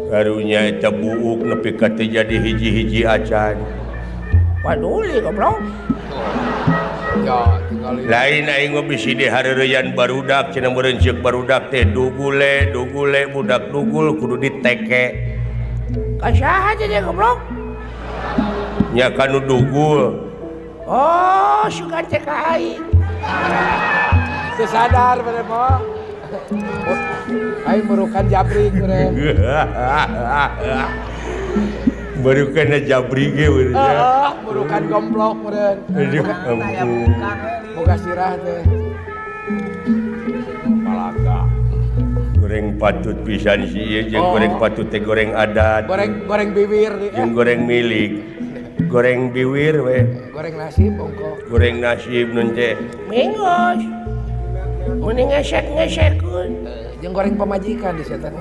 karunya eta buuk nepi ka teu jadi hiji-hiji acan. Paduli goblok. Ya, tinggal Lain aing mah bisi dihareureyan barudak cenah meureun ceuk barudak teh dugule budak dugul kudu diteke. Kasaha aja dia goblok. Nya kanu dugul. Oh, suka cek aing. teu sadar bener mah. Aing merukan jabring bener. Baru kena jabri ge bener. Merukan gomblok bener. Aduh ampun. Boga sirah teh. Palaga. Goreng patut pisan si ieu jeung goreng patut teh goreng adat. Goreng bibir Jeung goreng milik. Goreng biwir we. Goreng nasi bongko. Goreng nasib nun teh. Mingos. Mending ngesek-ngesekun. Jeung goreng pemajikan di setan.